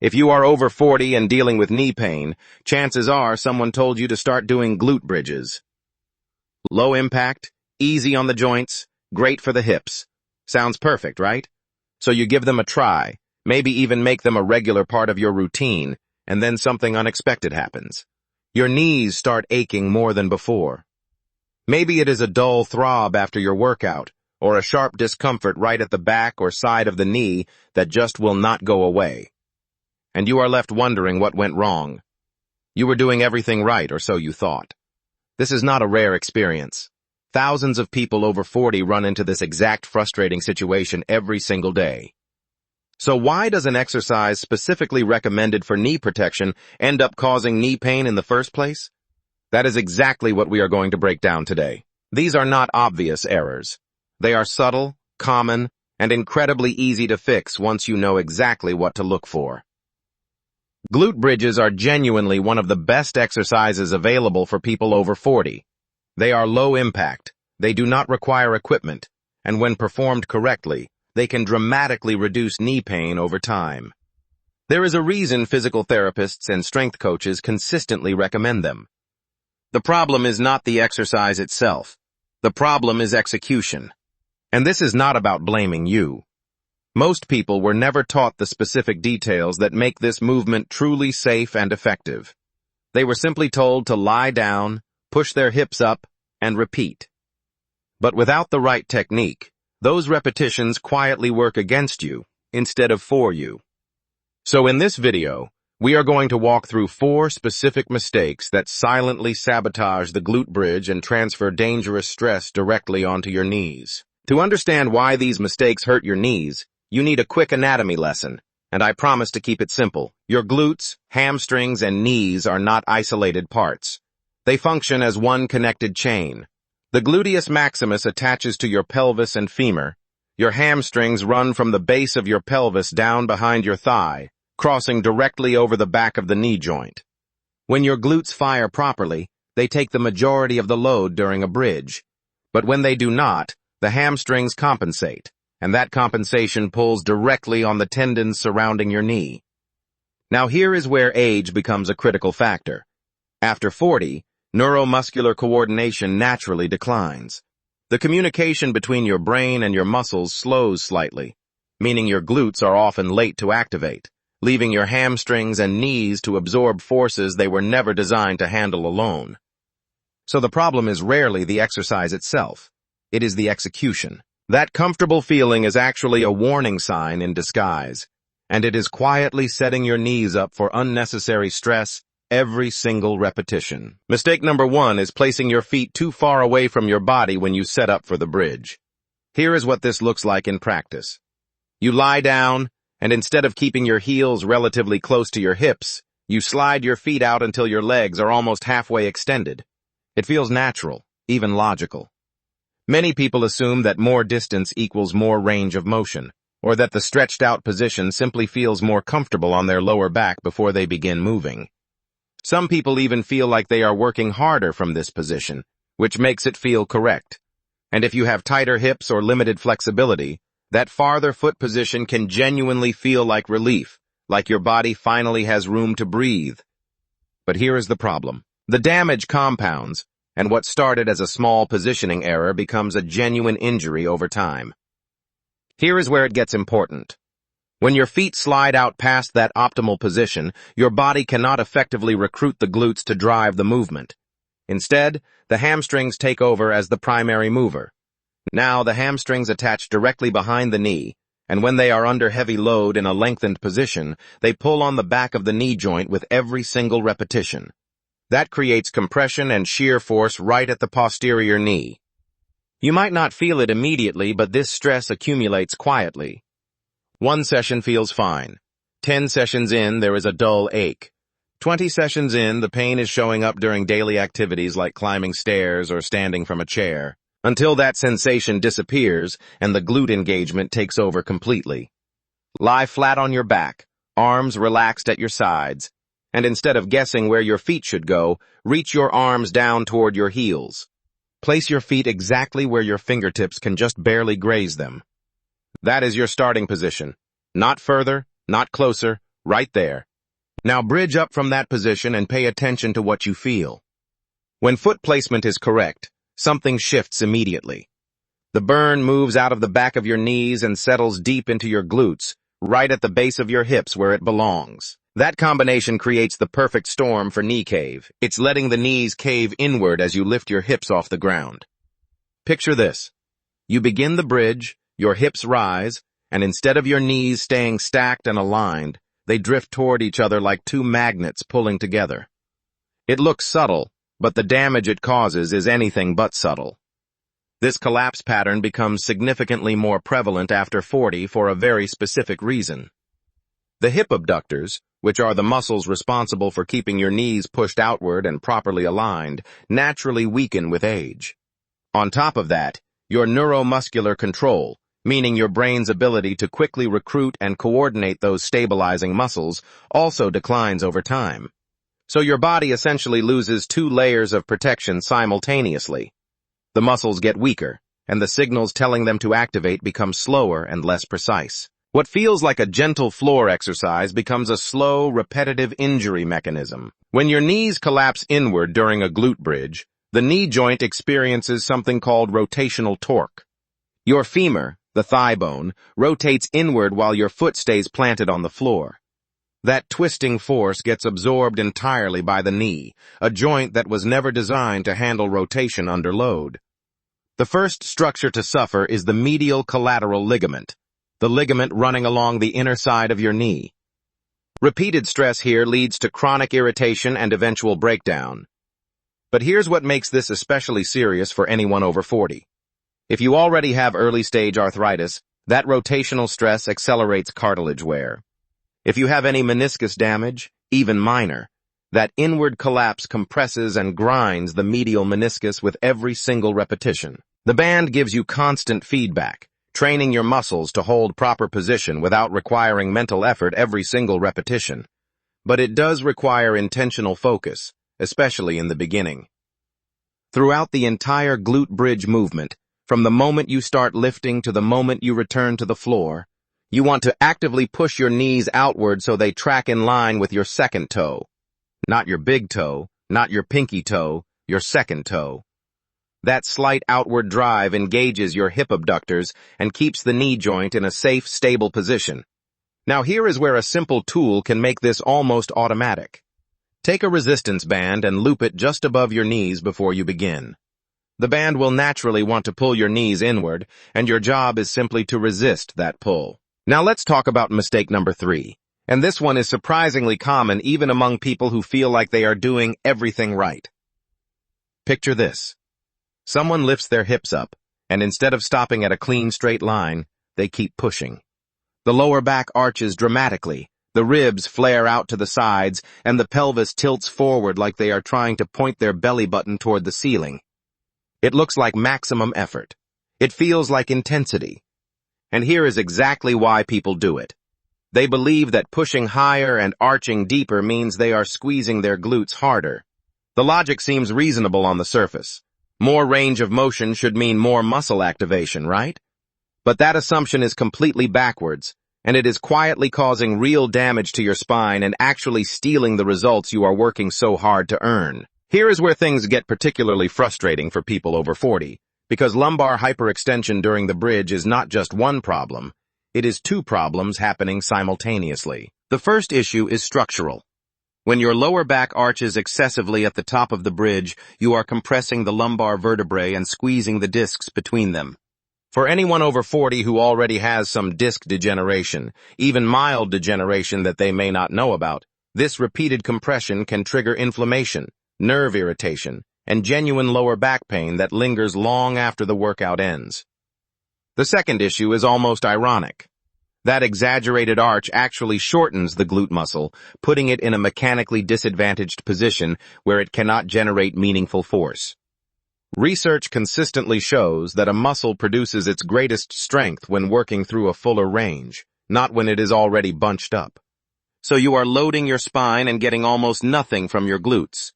If you are over 40 and dealing with knee pain, chances are someone told you to start doing glute bridges. Low impact, easy on the joints, great for the hips. Sounds perfect, right? So you give them a try, maybe even make them a regular part of your routine, and then something unexpected happens. Your knees start aching more than before. Maybe it is a dull throb after your workout, or a sharp discomfort right at the back or side of the knee that just will not go away. And you are left wondering what went wrong. You were doing everything right, or so you thought. This is not a rare experience. Thousands of people over 40 run into this exact frustrating situation every single day. So why does an exercise specifically recommended for knee protection end up causing knee pain in the first place? That is exactly what we are going to break down today. These are not obvious errors. They are subtle, common, and incredibly easy to fix once you know exactly what to look for. Glute bridges are genuinely one of the best exercises available for people over 40. They are low impact, they do not require equipment, and when performed correctly, they can dramatically reduce knee pain over time. There is a reason physical therapists and strength coaches consistently recommend them. The problem is not the exercise itself. The problem is execution. And this is not about blaming you. Most people were never taught the specific details that make this movement truly safe and effective. They were simply told to lie down, push their hips up, and repeat. But without the right technique, those repetitions quietly work against you instead of for you. So in this video, we are going to walk through 4 specific mistakes that silently sabotage the glute bridge and transfer dangerous stress directly onto your knees. To understand why these mistakes hurt your knees, you need a quick anatomy lesson, and I promise to keep it simple. Your glutes, hamstrings, and knees are not isolated parts. They function as one connected chain. The gluteus maximus attaches to your pelvis and femur. Your hamstrings run from the base of your pelvis down behind your thigh, crossing directly over the back of the knee joint. When your glutes fire properly, they take the majority of the load during a bridge. But when they do not, the hamstrings compensate, and that compensation pulls directly on the tendons surrounding your knee. Now here is where age becomes a critical factor. After 40, neuromuscular coordination naturally declines. The communication between your brain and your muscles slows slightly, meaning your glutes are often late to activate, leaving your hamstrings and knees to absorb forces they were never designed to handle alone. So the problem is rarely the exercise itself. It is the execution. That comfortable feeling is actually a warning sign in disguise, and it is quietly setting your knees up for unnecessary stress every single repetition. Mistake number 1 is placing your feet too far away from your body when you set up for the bridge. Here is what this looks like in practice. You lie down, and instead of keeping your heels relatively close to your hips, you slide your feet out until your legs are almost halfway extended. It feels natural, even logical. Many people assume that more distance equals more range of motion, or that the stretched out position simply feels more comfortable on their lower back before they begin moving. Some people even feel like they are working harder from this position, which makes it feel correct. And if you have tighter hips or limited flexibility, that farther foot position can genuinely feel like relief, like your body finally has room to breathe. But here is the problem. The damage compounds, and what started as a small positioning error becomes a genuine injury over time. Here is where it gets important. When your feet slide out past that optimal position, your body cannot effectively recruit the glutes to drive the movement. Instead, the hamstrings take over as the primary mover. Now, the hamstrings attach directly behind the knee, and when they are under heavy load in a lengthened position, they pull on the back of the knee joint with every single repetition. That creates compression and shear force right at the posterior knee. You might not feel it immediately, but this stress accumulates quietly. 1 session feels fine. 10 sessions in, there is a dull ache. 20 sessions in, the pain is showing up during daily activities like climbing stairs or standing from a chair, until that sensation disappears and the glute engagement takes over completely. Lie flat on your back, arms relaxed at your sides, and instead of guessing where your feet should go, reach your arms down toward your heels. Place your feet exactly where your fingertips can just barely graze them. That is your starting position. Not further, not closer, right there. Now bridge up from that position and pay attention to what you feel. When foot placement is correct, something shifts immediately. The burn moves out of the back of your knees and settles deep into your glutes, right at the base of your hips where it belongs. That combination creates the perfect storm for knee cave. It's letting the knees cave inward as you lift your hips off the ground. Picture this. You begin the bridge, your hips rise, and instead of your knees staying stacked and aligned, they drift toward each other like two magnets pulling together. It looks subtle, but the damage it causes is anything but subtle. This collapse pattern becomes significantly more prevalent after 40 for a very specific reason. The hip abductors, which are the muscles responsible for keeping your knees pushed outward and properly aligned, naturally weaken with age. On top of that, your neuromuscular control, meaning your brain's ability to quickly recruit and coordinate those stabilizing muscles, also declines over time. So your body essentially loses two layers of protection simultaneously. The muscles get weaker, and the signals telling them to activate become slower and less precise. What feels like a gentle floor exercise becomes a slow, repetitive injury mechanism. When your knees collapse inward during a glute bridge, the knee joint experiences something called rotational torque. Your femur, the thigh bone, rotates inward while your foot stays planted on the floor. That twisting force gets absorbed entirely by the knee, a joint that was never designed to handle rotation under load. The first structure to suffer is the medial collateral ligament, the ligament running along the inner side of your knee. Repeated stress here leads to chronic irritation and eventual breakdown. But here's what makes this especially serious for anyone over 40. If you already have early-stage arthritis, that rotational stress accelerates cartilage wear. If you have any meniscus damage, even minor, that inward collapse compresses and grinds the medial meniscus with every single repetition. The band gives you constant feedback, training your muscles to hold proper position without requiring mental effort every single repetition. But it does require intentional focus, especially in the beginning. Throughout the entire glute bridge movement, from the moment you start lifting to the moment you return to the floor, you want to actively push your knees outward so they track in line with your second toe. Not your big toe, not your pinky toe, your second toe. That slight outward drive engages your hip abductors and keeps the knee joint in a safe, stable position. Now here is where a simple tool can make this almost automatic. Take a resistance band and loop it just above your knees before you begin. The band will naturally want to pull your knees inward, and your job is simply to resist that pull. Now let's talk about mistake number 3. And this one is surprisingly common even among people who feel like they are doing everything right. Picture this. Someone lifts their hips up, and instead of stopping at a clean straight line, they keep pushing. The lower back arches dramatically, the ribs flare out to the sides, and the pelvis tilts forward like they are trying to point their belly button toward the ceiling. It looks like maximum effort. It feels like intensity. And here is exactly why people do it. They believe that pushing higher and arching deeper means they are squeezing their glutes harder. The logic seems reasonable on the surface. More range of motion should mean more muscle activation, right? But that assumption is completely backwards, and it is quietly causing real damage to your spine and actually stealing the results you are working so hard to earn. Here is where things get particularly frustrating for people over 40, because lumbar hyperextension during the bridge is not just one problem, it is two problems happening simultaneously. The first issue is structural. When your lower back arches excessively at the top of the bridge, you are compressing the lumbar vertebrae and squeezing the discs between them. For anyone over 40 who already has some disc degeneration, even mild degeneration that they may not know about, this repeated compression can trigger inflammation, nerve irritation, and genuine lower back pain that lingers long after the workout ends. The second issue is almost ironic. That exaggerated arch actually shortens the glute muscle, putting it in a mechanically disadvantaged position where it cannot generate meaningful force. Research consistently shows that a muscle produces its greatest strength when working through a fuller range, not when it is already bunched up. So you are loading your spine and getting almost nothing from your glutes.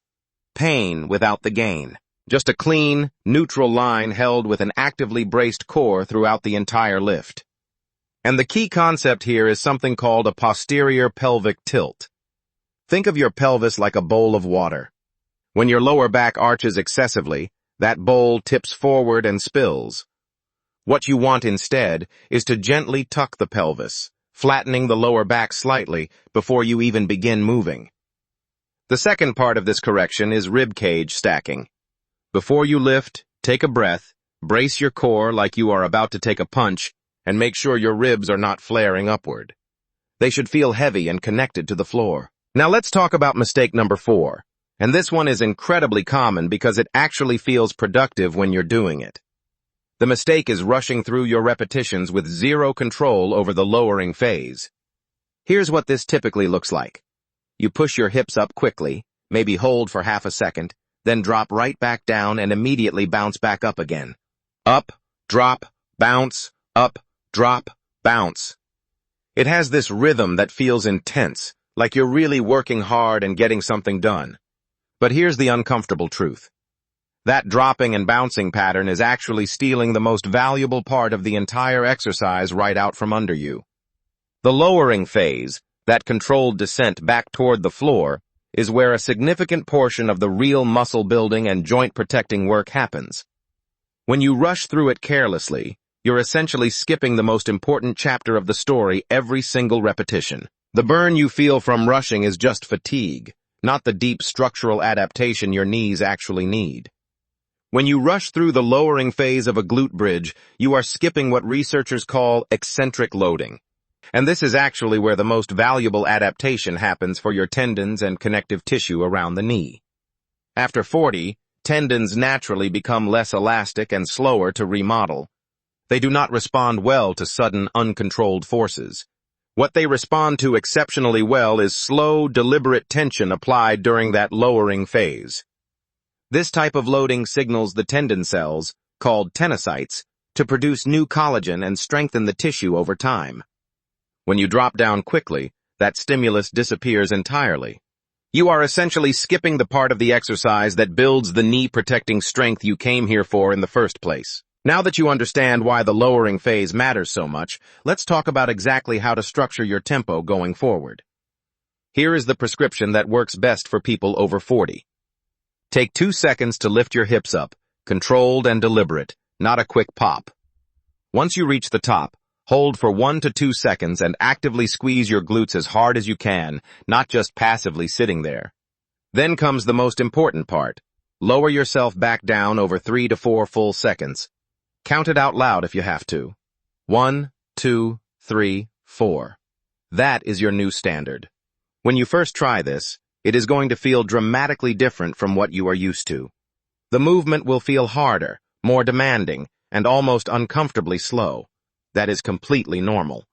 Pain without the gain. Just a clean, neutral line held with an actively braced core throughout the entire lift. And the key concept here is something called a posterior pelvic tilt. Think of your pelvis like a bowl of water. When your lower back arches excessively, that bowl tips forward and spills. What you want instead is to gently tuck the pelvis, flattening the lower back slightly before you even begin moving. The second part of this correction is rib cage stacking. Before you lift, take a breath, brace your core like you are about to take a punch, and make sure your ribs are not flaring upward. They should feel heavy and connected to the floor. Now let's talk about mistake number 4. And this one is incredibly common because it actually feels productive when you're doing it. The mistake is rushing through your repetitions with zero control over the lowering phase. Here's what this typically looks like. You push your hips up quickly, maybe hold for half a second, then drop right back down and immediately bounce back up again. Up, drop, bounce, up, drop, bounce. It has this rhythm that feels intense, like you're really working hard and getting something done. But here's the uncomfortable truth. That dropping and bouncing pattern is actually stealing the most valuable part of the entire exercise right out from under you. The lowering phase, that controlled descent back toward the floor, is where a significant portion of the real muscle building and joint protecting work happens. When you rush through it carelessly, you're essentially skipping the most important chapter of the story every single repetition. The burn you feel from rushing is just fatigue, not the deep structural adaptation your knees actually need. When you rush through the lowering phase of a glute bridge, you are skipping what researchers call eccentric loading. And this is actually where the most valuable adaptation happens for your tendons and connective tissue around the knee. After 40, tendons naturally become less elastic and slower to remodel. They do not respond well to sudden, uncontrolled forces. What they respond to exceptionally well is slow, deliberate tension applied during that lowering phase. This type of loading signals the tendon cells, called tenocytes, to produce new collagen and strengthen the tissue over time. When you drop down quickly, that stimulus disappears entirely. You are essentially skipping the part of the exercise that builds the knee-protecting strength you came here for in the first place. Now that you understand why the lowering phase matters so much, let's talk about exactly how to structure your tempo going forward. Here is the prescription that works best for people over 40. Take 2 seconds to lift your hips up, controlled and deliberate, not a quick pop. Once you reach the top, hold for 1 to 2 seconds and actively squeeze your glutes as hard as you can, not just passively sitting there. Then comes the most important part. Lower yourself back down over 3 to 4 full seconds. Count it out loud if you have to. 1, 2, 3, 4. That is your new standard. When you first try this, it is going to feel dramatically different from what you are used to. The movement will feel harder, more demanding, and almost uncomfortably slow. That is completely normal.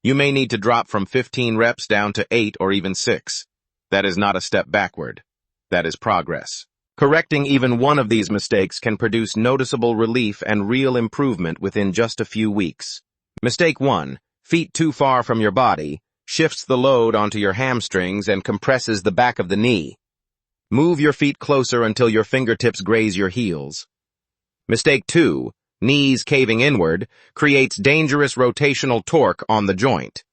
You may need to drop from 15 reps down to 8 or even 6. That is not a step backward. That is progress. Correcting even one of these mistakes can produce noticeable relief and real improvement within just a few weeks. Mistake 1, feet too far from your body, shifts the load onto your hamstrings and compresses the back of the knee. Move your feet closer until your fingertips graze your heels. Mistake 2, knees caving inward, creates dangerous rotational torque on the joint.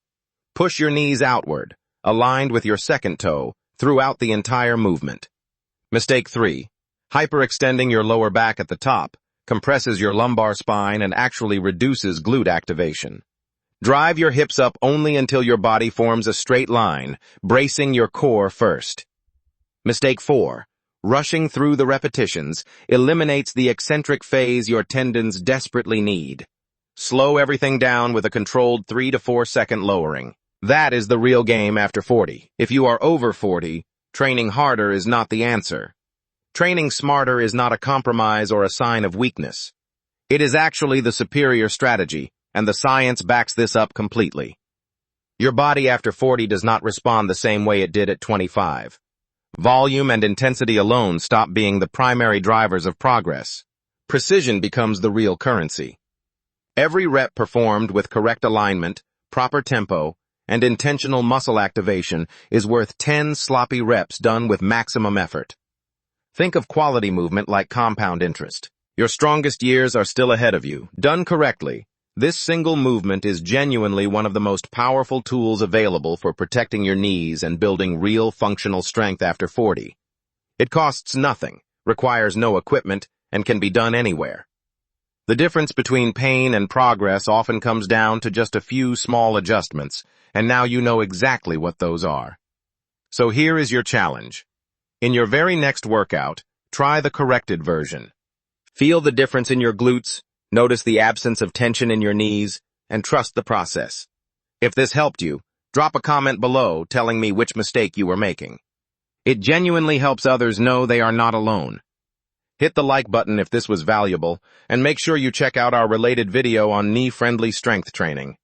Push your knees outward, aligned with your second toe, throughout the entire movement. Mistake 3, hyperextending your lower back at the top, compresses your lumbar spine and actually reduces glute activation. Drive your hips up only until your body forms a straight line, bracing your core first. Mistake 4, rushing through the repetitions, eliminates the eccentric phase your tendons desperately need. Slow everything down with a controlled 3 to 4 second lowering. That is the real game after 40. If you are over 40, training harder is not the answer. Training smarter is not a compromise or a sign of weakness. It is actually the superior strategy, and the science backs this up completely. Your body after 40 does not respond the same way it did at 25. Volume and intensity alone stop being the primary drivers of progress. Precision becomes the real currency. Every rep performed with correct alignment, proper tempo, and intentional muscle activation is worth 10 sloppy reps done with maximum effort. Think of quality movement like compound interest. Your strongest years are still ahead of you. Done correctly, This single movement is genuinely one of the most powerful tools available for protecting your knees and building real functional strength after 40. It costs nothing, requires no equipment, and can be done anywhere. The difference between pain and progress often comes down to just a few small adjustments, and now you know exactly what those are. So here is your challenge. In your very next workout, try the corrected version. Feel the difference in your glutes, notice the absence of tension in your knees, and trust the process. If this helped you, drop a comment below telling me which mistake you were making. It genuinely helps others know they are not alone. Hit the like button if this was valuable, and make sure you check out our related video on knee-friendly strength training.